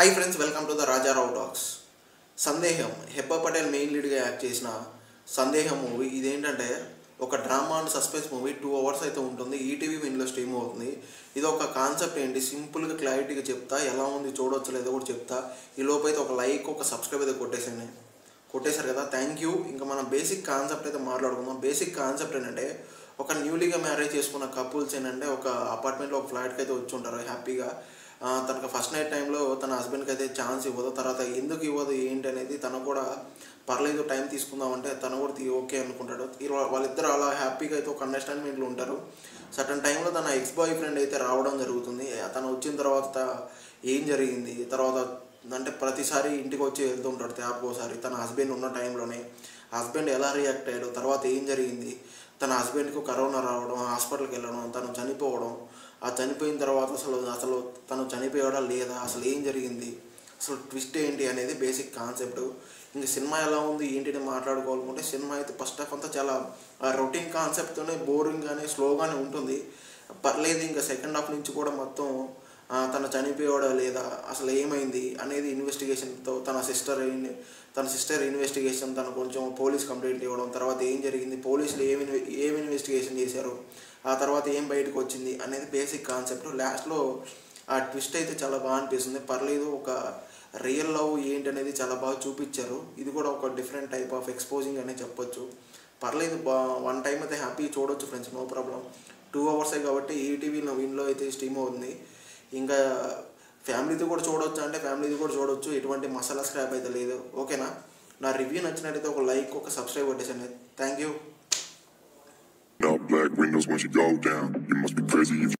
Hi friends, welcome to the Rajarao talks. సందేహం Hebah Patel main లీడ్గా act చేసిన సందేహం మూవీ ఇదేంటంటే ఒక drama and suspense movie 2 hours అయితే ఉంటుంది. ఈటీవీ విన్లో స్ట్రీమ్ అవుతుంది. ఇది ఒక కాన్సెప్ట్ ఏంటి సింపుల్గా క్లారిటీగా చెప్తా, ఎలా ఉంది చూడవచ్చు లేదో కూడా చెప్తా. ఈ లోపు అయితే ఒక లైక్ ఒక సబ్స్క్రైబ్ అయితే కొట్టేశారు కదా, థ్యాంక్ యూ. ఇంకా మనం బేసిక్ కాన్సెప్ట్ అయితే మాట్లాడుకుందాం. బేసిక్ కాన్సెప్ట్ ఏంటంటే ఒక న్యూలీగా మ్యారేజ్ చేసుకున్న కపుల్స్ ఏంటంటే ఒక అపార్ట్మెంట్లో ఒక ఫ్లాట్కి అయితే వచ్చి ఉంటారు హ్యాపీగా. తనకు ఫస్ట్ నైట్ టైంలో తన హస్బెండ్కి అయితే ఛాన్స్ ఇవ్వదు. తర్వాత ఎందుకు ఇవ్వదు ఏంటి అనేది తను కూడా పర్లేదు టైం తీసుకుందామంటే తను కూడా ఓకే అనుకుంటాడు. వాళ్ళిద్దరు అలా హ్యాపీగా అయితే ఒక అండర్స్టాండింగ్లో ఉంటారు. సర్టన్ టైంలో తన ఎక్స్ బాయ్ ఫ్రెండ్ అయితే రావడం జరుగుతుంది. తను వచ్చిన తర్వాత ఏం జరిగింది తర్వాత అంటే ప్రతిసారి ఇంటికి వచ్చి వెళ్తూ ఉంటాడు తేపకోసారి. తన హస్బెండ్ ఉన్న టైంలోనే హస్బెండ్ ఎలా రియాక్ట్ అయ్యాడు, తర్వాత ఏం జరిగింది, తన హస్బెండ్కు కరోనా రావడం, హాస్పిటల్కి వెళ్ళడం, తను చనిపోవడం, ఆ చనిపోయిన తర్వాత అసలు తను చనిపోయాడా లేదా, అసలు ఏం జరిగింది, అసలు ట్విస్ట్ ఏంటి అనేది బేసిక్ కాన్సెప్ట్. ఇంక సినిమా ఎలా ఉంది ఏంటిని మాట్లాడుకోవాలనుకుంటే సినిమా అయితే ఫస్ట్ హాఫ్ అంతా చాలా రొటీన్ కాన్సెప్ట్తోనే బోరింగ్గానే స్లోగానే ఉంటుంది. పర్లేదు. ఇంకా సెకండ్ హాఫ్ నుంచి కూడా మొత్తం తను చనిపోయాడా లేదా, అసలు ఏమైంది అనేది ఇన్వెస్టిగేషన్తో తన సిస్టర్ ఇన్వెస్టిగేషన్, తను కొంచెం పోలీస్ కంప్లైంట్ ఇవ్వడం, తర్వాత ఏం జరిగింది, పోలీసులు ఏమి ఇన్వెస్టిగేషన్ చేశారు, ఆ తర్వాత ఏం బయటకు వచ్చింది అనేది బేసిక్ కాన్సెప్ట్. లాస్ట్లో ఆ ట్విస్ట్ అయితే చాలా బాగా అనిపిస్తుంది. పర్లేదు, ఒక రియల్ లవ్ ఏంటి అనేది చాలా బాగా చూపించారు. ఇది కూడా ఒక డిఫరెంట్ టైప్ ఆఫ్ ఎక్స్పోజింగ్ అనే చెప్పొచ్చు. పర్లేదు, వన్ టైం అయితే హ్యాపీ చూడొచ్చు ఫ్రెండ్స్, నో ప్రాబ్లం. 2 hours కాబట్టి ఈటీవీలో విన్లో అయితే స్ట్రీమ్ అవుతుంది. ఇంకా ఫ్యామిలీతో కూడా చూడవచ్చు అంటే ఫ్యామిలీతో కూడా చూడవచ్చు, ఎటువంటి మసాలా స్క్రాప్ అయితే లేదు. ఓకేనా? నా రివ్యూ నచ్చినట్టయితే ఒక లైక్ ఒక సబ్స్క్రైబ్ కొట్టేసండి. Thank you. Now black windows once you go down. You must be crazy if